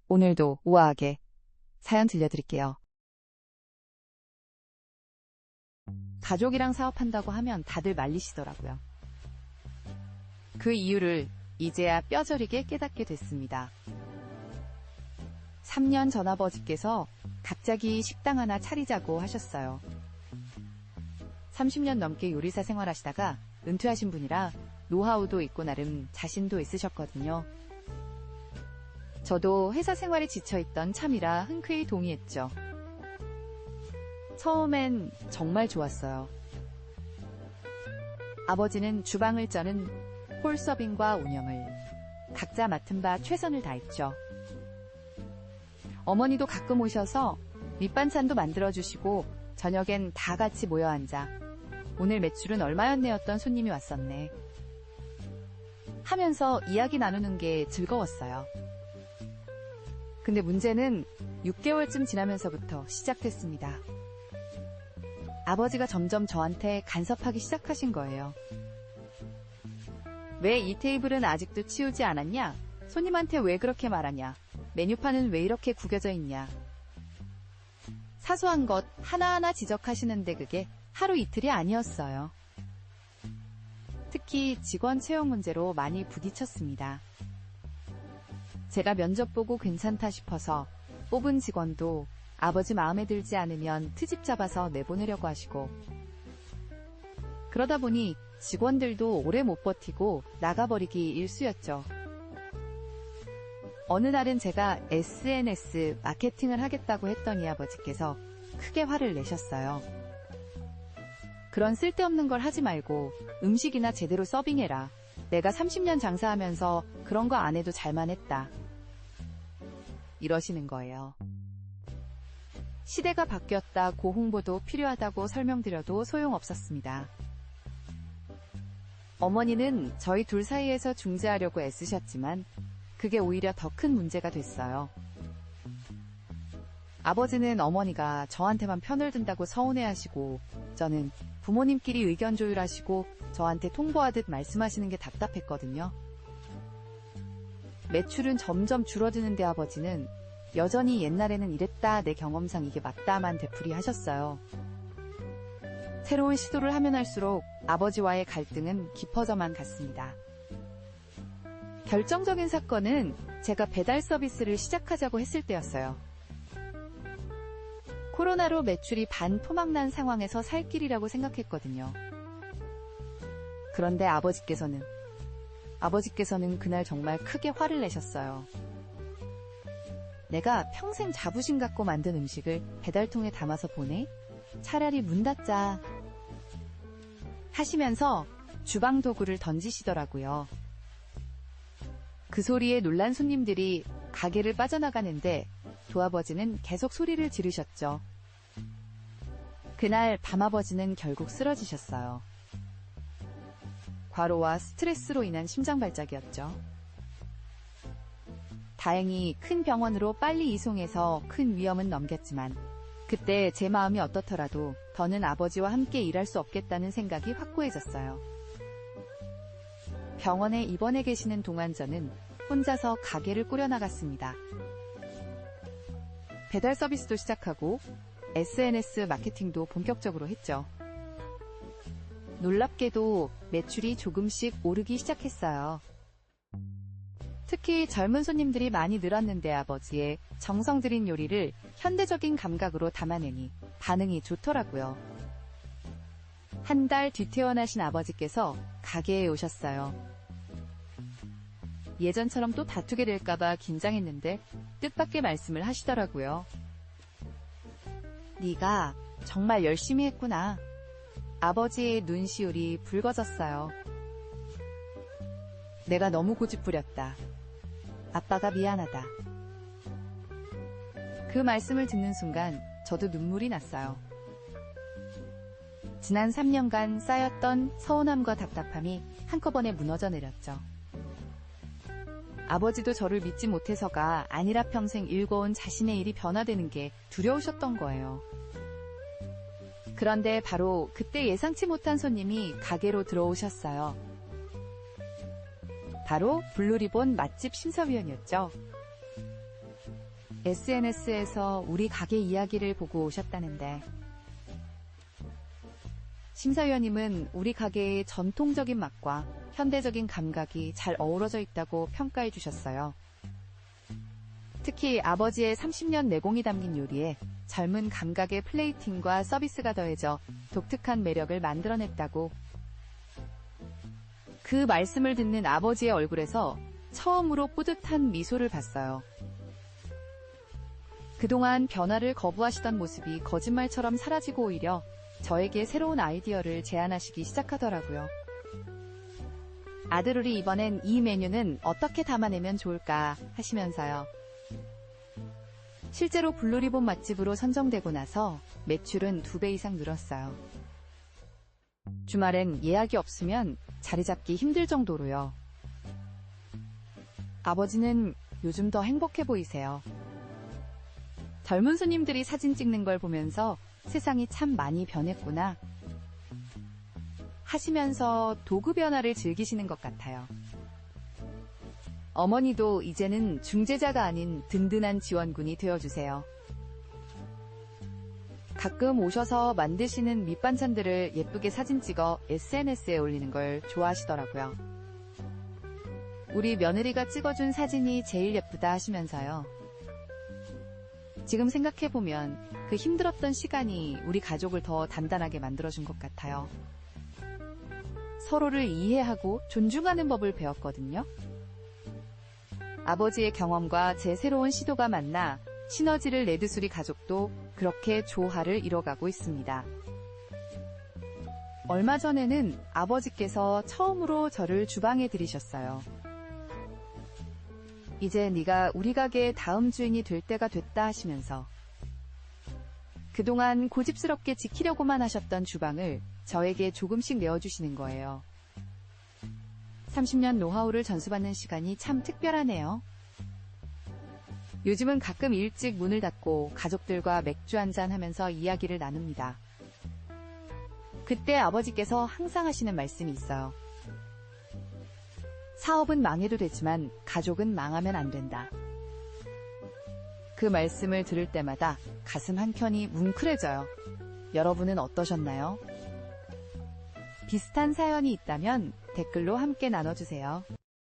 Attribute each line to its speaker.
Speaker 1: 오늘도 우아하게 사연 들려드릴게요. 가족이랑 사업한다고 하면 다들 말리시더라고요. 그 이유를 이제야 뼈저리게 깨닫게 됐습니다. 3년 전 아버지께서 갑자기 식당 하나 차리자고 하셨어요. 30년 넘게 요리사 생활하시다가 은퇴하신 분이라 노하우도 있고 나름 자신도 있으셨거든요. 저도 회사 생활에 지쳐있던 참이라 흔쾌히 동의했죠. 처음엔 정말 좋았어요. 아버지는 주방을 쩌는 홀서빙과 운영을, 각자 맡은 바 최선을 다했죠. 어머니도 가끔 오셔서 밑반찬도 만들어주시고 저녁엔 다 같이 모여 앉아 오늘 매출은 얼마였네였던 손님이 왔었네 하면서 이야기 나누는 게 즐거웠어요. 근데 문제는 6개월쯤 지나면서부터 시작됐습니다. 아버지가 점점 저한테 간섭하기 시작하신 거예요. 왜 이 테이블은 아직도 치우지 않았냐? 손님한테 왜 그렇게 말하냐? 메뉴판은 왜 이렇게 구겨져 있냐? 사소한 것 하나하나 지적하시는데 그게 하루 이틀이 아니었어요. 특히 직원 채용 문제로 많이 부딪혔습니다. 제가 면접 보고 괜찮다 싶어서 뽑은 직원도 아버지 마음에 들지 않으면 트집 잡아서 내보내려고 하시고, 그러다 보니 직원들도 오래 못 버티고 나가버리기 일쑤였죠. 어느 날은 제가 SNS 마케팅을 하겠다고 했더니 아버지께서 크게 화를 내셨어요. 그런 쓸데없는 걸 하지 말고 음식이나 제대로 서빙해라. 내가 30년 장사하면서 그런 거 안 해도 잘만 했다. 이러시는 거예요. 시대가 바뀌었다 고홍보도 필요하다고 설명드려도 소용없었습니다. 어머니는 저희 둘 사이에서 중재하려고 애쓰셨지만 그게 오히려 더 큰 문제가 됐어요. 아버지는 어머니가 저한테만 편을 든다고 서운해하시고, 저는 부모님끼리 의견 조율하시고 저한테 통보하듯 말씀하시는 게 답답했거든요. 매출은 점점 줄어드는데 아버지는 여전히 옛날에는 이랬다, 내 경험상 이게 맞다만 되풀이 하셨어요. 새로운 시도를 하면 할수록 아버지와의 갈등은 깊어져만 갔습니다. 결정적인 사건은 제가 배달 서비스를 시작하자고 했을 때였어요. 코로나로 매출이 반토막난 상황에서 살 길이라고 생각했거든요. 그런데 아버지께서는 그날 정말 크게 화를 내셨어요. 내가 평생 자부심 갖고 만든 음식을 배달통에 담아서 보내? 차라리 문 닫자. 하시면서 주방 도구를 던지시더라고요. 그 소리에 놀란 손님들이 가게를 빠져나가는데 도아버지는 계속 소리를 지르셨죠. 그날 밤아버지는 결국 쓰러지셨어요. 과로와 스트레스로 인한 심장발작이었죠. 다행히 큰 병원으로 빨리 이송해서 큰 위험은 넘겼지만 그때 제 마음이 어떻더라도 더는 아버지와 함께 일할 수 없겠다는 생각이 확고해졌어요. 병원에 입원해 계시는 동안 저는 혼자서 가게를 꾸려나갔습니다. 배달 서비스도 시작하고 SNS 마케팅도 본격적으로 했죠. 놀랍게도 매출이 조금씩 오르기 시작했어요. 특히 젊은 손님들이 많이 늘었는데 아버지의 정성 들인 요리를 현대적인 감각으로 담아내니 반응이 좋더라고요. 한 달 뒤태어나신 아버지께서 가게에 오셨어요. 예전처럼 또 다투게 될까봐 긴장했는데 뜻밖의 말씀을 하시더라고요. 네가 정말 열심히 했구나. 아버지의 눈시울이 붉어졌어요. 내가 너무 고집부렸다. 아빠가 미안하다. 그 말씀을 듣는 순간 저도 눈물이 났어요. 지난 3년간 쌓였던 서운함과 답답함이 한꺼번에 무너져 내렸죠. 아버지도 저를 믿지 못해서가 아니라 평생 일궈온 자신의 일이 변화되는 게 두려우셨던 거예요. 그런데 바로 그때 예상치 못한 손님이 가게로 들어오셨어요. 바로 블루리본 맛집 심사위원이었죠. SNS에서 우리 가게 이야기를 보고 오셨다는데, 심사위원님은 우리 가게의 전통적인 맛과 현대적인 감각이 잘 어우러져 있다고 평가해 주셨어요. 특히 아버지의 30년 내공이 담긴 요리에 젊은 감각의 플레이팅과 서비스가 더해져 독특한 매력을 만들어냈다고. 그 말씀을 듣는 아버지의 얼굴에서 처음으로 뿌듯한 미소를 봤어요. 그동안 변화를 거부하시던 모습이 거짓말처럼 사라지고 오히려 저에게 새로운 아이디어를 제안하시기 시작하더라고요. 아들우리 이번엔 이 메뉴는 어떻게 담아내면 좋을까 하시면서요. 실제로 블루리본 맛집으로 선정되고 나서 매출은 2배 이상 늘었어요. 주말엔 예약이 없으면 자리 잡기 힘들 정도로요. 아버지는 요즘 더 행복해 보이세요. 젊은 손님들이 사진 찍는 걸 보면서 세상이 참 많이 변했구나 하시면서 도구 변화를 즐기시는 것 같아요. 어머니도 이제는 중재자가 아닌 든든한 지원군이 되어주세요. 가끔 오셔서 만드시는 밑반찬들을 예쁘게 사진 찍어 SNS에 올리는 걸 좋아하시더라고요. 우리 며느리가 찍어준 사진이 제일 예쁘다 하시면서요. 지금 생각해보면 그 힘들었던 시간이 우리 가족을 더 단단하게 만들어준 것 같아요. 서로를 이해하고 존중하는 법을 배웠거든요. 아버지의 경험과 제 새로운 시도가 만나 시너지를 내듯 우리 가족도 그렇게 조화를 이뤄가고 있습니다. 얼마 전에는 아버지께서 처음으로 저를 주방에 들이셨어요. 이제 네가 우리 가게의 다음 주인이 될 때가 됐다 하시면서 그동안 고집스럽게 지키려고만 하셨던 주방을 저에게 조금씩 내어주시는 거예요. 30년 노하우를 전수받는 시간이 참 특별하네요. 요즘은 가끔 일찍 문을 닫고 가족들과 맥주 한잔 하면서 이야기를 나눕니다. 그때 아버지께서 항상 하시는 말씀이 있어요. 사업은 망해도 되지만 가족은 망하면 안 된다. 그 말씀을 들을 때마다 가슴 한켠이 뭉클해져요. 여러분은 어떠셨나요? 비슷한 사연이 있다면 댓글로 함께 나눠주세요.